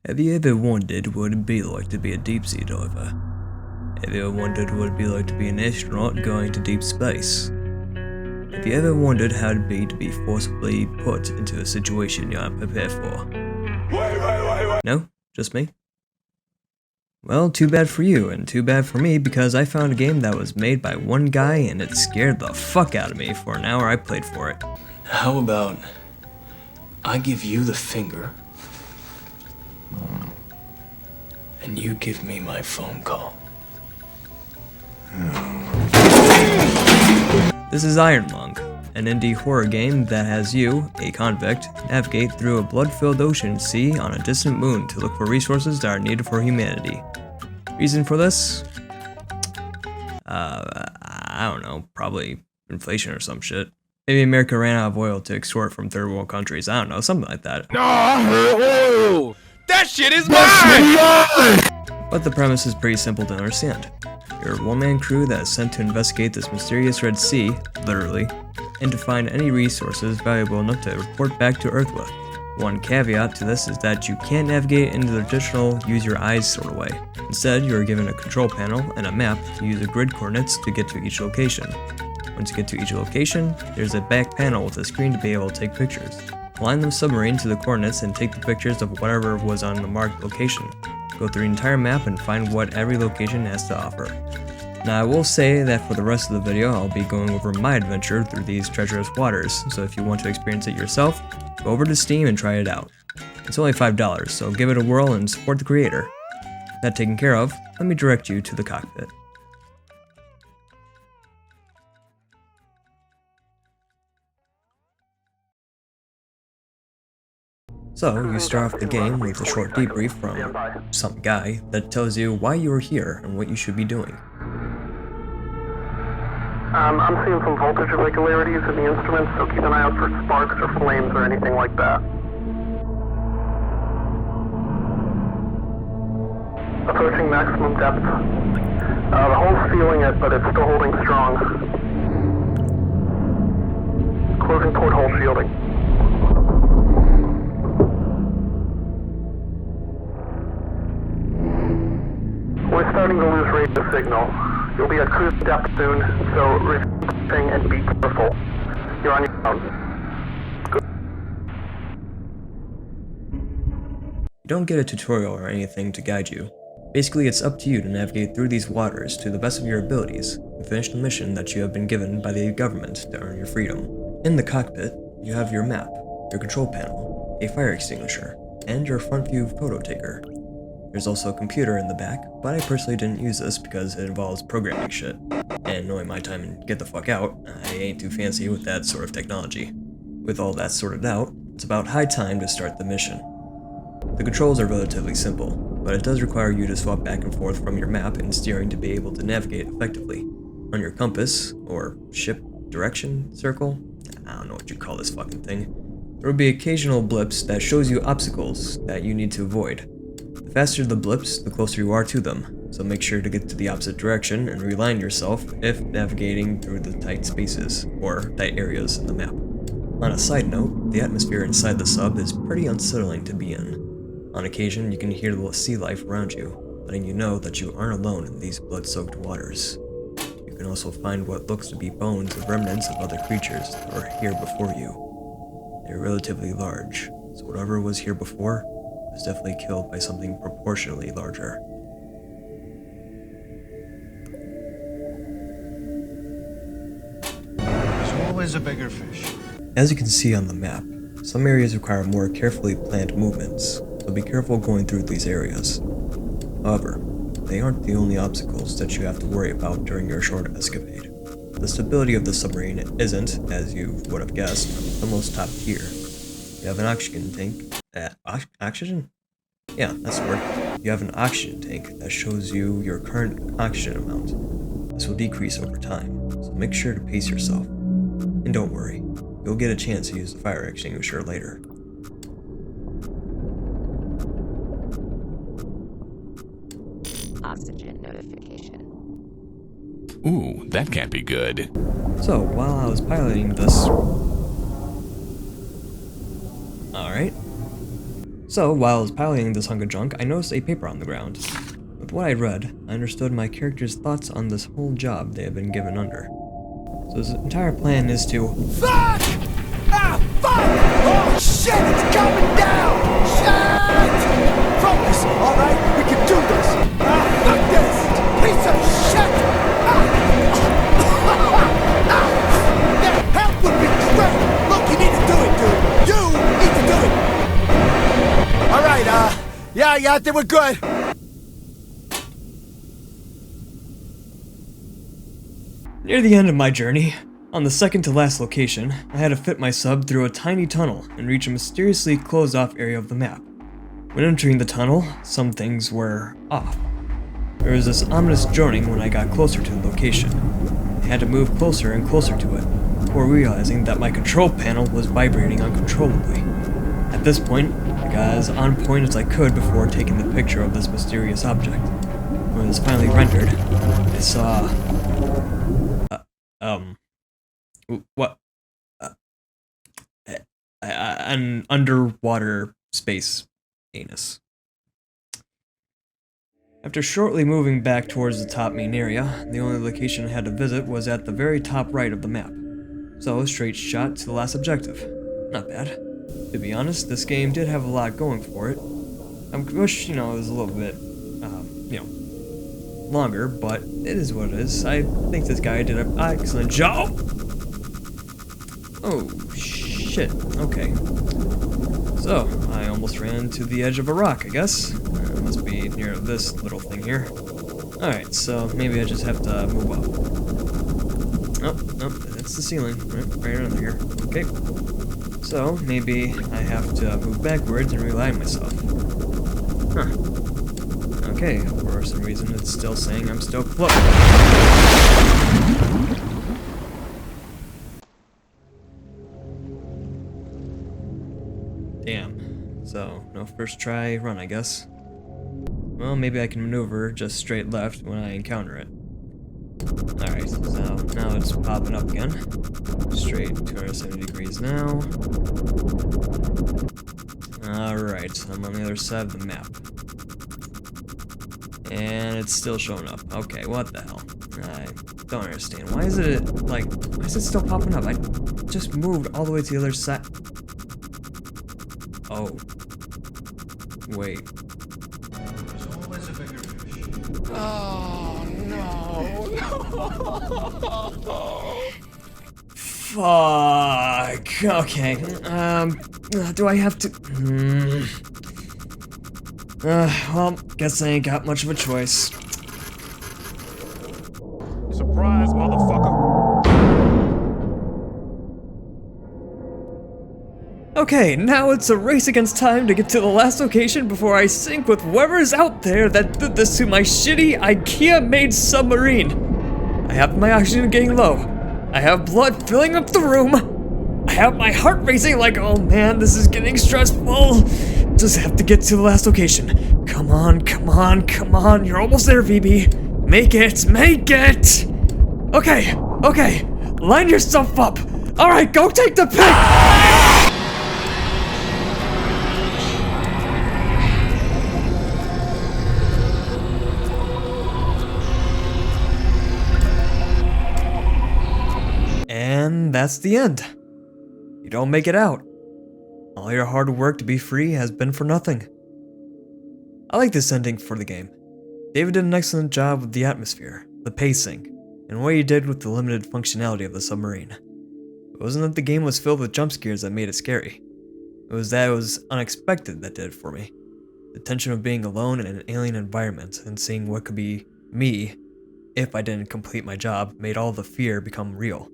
Have you ever wondered what it'd be like to be a deep-sea diver? Have you ever wondered what it'd be like to be an astronaut going to deep space? Have you ever wondered how it'd be to be forcibly put into a situation you aren't prepared for? Wait. No? Just me? Well, too bad for you, and too bad for me, because I found a game that was made by one guy and it scared the fuck out of me for an hour I played for it. How about I give you the finger, and you give me my phone call? This is Iron Lung, an indie horror game that has you, a convict, navigate through a blood-filled ocean sea on a distant moon to look for resources that are needed for humanity. Reason for this? I don't know, probably inflation or some shit. Maybe America ran out of oil to extort from third world countries, I don't know, something like that. No, I heard oil! That shit is mine! But the premise is pretty simple to understand. You're a one-man crew that is sent to investigate this mysterious Red Sea, literally, and to find any resources valuable enough to report back to Earth with. One caveat to this is that you can't navigate into the traditional use your eyes sort of way. Instead, you are given a control panel and a map to use the grid coordinates to get to each location. Once you get to each location, there's a back panel with a screen to be able to take pictures. Align the submarine to the coordinates and take the pictures of whatever was on the marked location. Go through the entire map and find what every location has to offer. Now I will say that for the rest of the video I'll be going over my adventure through these treacherous waters, so if you want to experience it yourself, go over to Steam and try it out. It's only $5, so give it a whirl and support the creator. That taken care of, let me direct you to the cockpit. So, you start off the game with a short debrief from some guy that tells you why you are here and what you should be doing. I'm seeing some voltage irregularities in the instruments, so keep an eye out for sparks or flames or anything like that. Approaching maximum depth. The hull's feeling it, but it's still holding strong. Closing port hole shielding. We're starting to lose radio signal. You'll be at cruise depth soon, so refreshing and be careful. You're on your own. Good. You don't get a tutorial or anything to guide you. Basically, it's up to you to navigate through these waters to the best of your abilities and finish the mission that you have been given by the government to earn your freedom. In the cockpit, you have your map, your control panel, a fire extinguisher, and your front view photo taker. There's also a computer in the back, but I personally didn't use this because it involves programming shit. And knowing my time and get the fuck out, I ain't too fancy with that sort of technology. With all that sorted out, it's about high time to start the mission. The controls are relatively simple, but it does require you to swap back and forth from your map and steering to be able to navigate effectively. On your compass, or ship direction circle, I don't know what you call this fucking thing, there will be occasional blips that shows you obstacles that you need to avoid. The faster the blips, the closer you are to them, so make sure to get to the opposite direction and realign yourself if navigating through the tight spaces, or tight areas in the map. On a side note, the atmosphere inside the sub is pretty unsettling to be in. On occasion, you can hear the sea life around you, letting you know that you aren't alone in these blood-soaked waters. You can also find what looks to be bones of remnants of other creatures that were here before you. They're relatively large, so whatever was here before was definitely killed by something proportionally larger. There's always a bigger fish. As you can see on the map, some areas require more carefully planned movements, so be careful going through these areas. However, they aren't the only obstacles that you have to worry about during your short escapade. The stability of the submarine isn't, as you would have guessed, the most top tier. You have an oxygen tank. Oxygen? Yeah, that's the word. You have an oxygen tank that shows you your current oxygen amount. This will decrease over time, so make sure to pace yourself. And don't worry, you'll get a chance to use the fire extinguisher later. Oxygen notification. Ooh, that can't be good. So, while I was piloting this... Alright. So, while I was piloting this hunk of junk, I noticed a paper on the ground. With what I read, I understood my character's thoughts on this whole job they have been given under. So his entire plan is to— Fuck! Ah, fuck! Oh, shit, it's coming down! Shit! Focus, all right? We can do this! Ah, fuck this! Piece of shit! Ah! Ah! That help would be great! Look, you need to do it, dude! You need to do it! All right, yeah, I think we're good. Near the end of my journey, on the second to last location, I had to fit my sub through a tiny tunnel and reach a mysteriously closed off area of the map. When entering the tunnel, some things were off. There was this ominous droning when I got closer to the location. I had to move closer and closer to it, before realizing that my control panel was vibrating uncontrollably. At this point, I got as on point as I could before taking the picture of this mysterious object. When it was finally rendered, I saw— what? An underwater space anus. After shortly moving back towards the top main area, the only location I had to visit was at the very top right of the map. So, a straight shot to the last objective. Not bad. To be honest, this game did have a lot going for it. I wish, it was a little bit, longer, but it is what it is. I think this guy did an excellent job. Oh, shit. Okay. So, I almost ran to the edge of a rock, I guess. It must be near this little thing here. Alright, so maybe I just have to move up. Oh, that's the ceiling. Right under here. Okay. So, maybe I have to move backwards and realign myself. Huh. Okay, for some reason it's still saying I'm still close. Damn. So, no first try run, I guess. Well, maybe I can maneuver just straight left when I encounter it. Alright, so now it's popping up again. Straight 270 degrees now. Alright, so I'm on the other side of the map. And it's still showing up. Okay, what the hell? I don't understand. Why is it still popping up? I just moved all the way to the other side. Oh. Wait. Oh, no. Fuck. Okay. Do I have to? Well, guess I ain't got much of a choice. Surprise, motherfucker. Okay, now it's a race against time to get to the last location before I sink with whoever's out there that did this to my shitty IKEA-made submarine. I have my oxygen getting low. I have blood filling up the room. I have my heart racing like, oh man, this is getting stressful. Just have to get to the last location. Come on, come on, come on. You're almost there, VB. Make it, make it. Okay, okay. Line yourself up. All right, go take the pick. And that's the end. You don't make it out. All your hard work to be free has been for nothing. I like this ending for the game. David did an excellent job with the atmosphere, the pacing, and what he did with the limited functionality of the submarine. It wasn't that the game was filled with jump scares that made it scary. It was that it was unexpected that did it for me. The tension of being alone in an alien environment and seeing what could be me if I didn't complete my job made all the fear become real.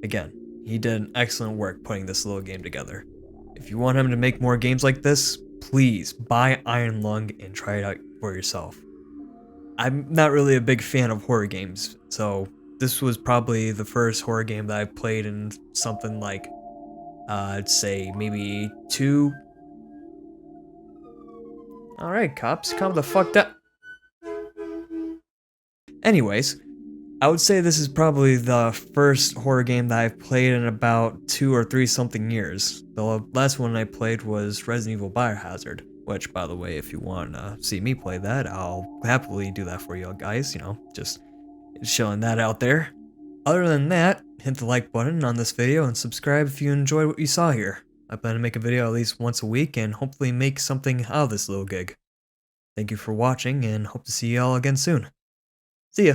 Again, he did an excellent work putting this little game together. If you want him to make more games like this, please buy Iron Lung and try it out for yourself. I'm not really a big fan of horror games, so this was probably the first horror game that I played in something like, I'd say maybe 2. Alright, cops, calm the fuck down. Anyways, I would say this is probably the first horror game that I've played in about 2 or 3 something years. The last one I played was Resident Evil Biohazard, which, by the way, if you want to see me play that, I'll happily do that for you guys, just showing that out there. Other than that, hit the like button on this video and subscribe if you enjoyed what you saw here. I plan to make a video at least once a week and hopefully make something out of this little gig. Thank you for watching and hope to see you all again soon. See ya!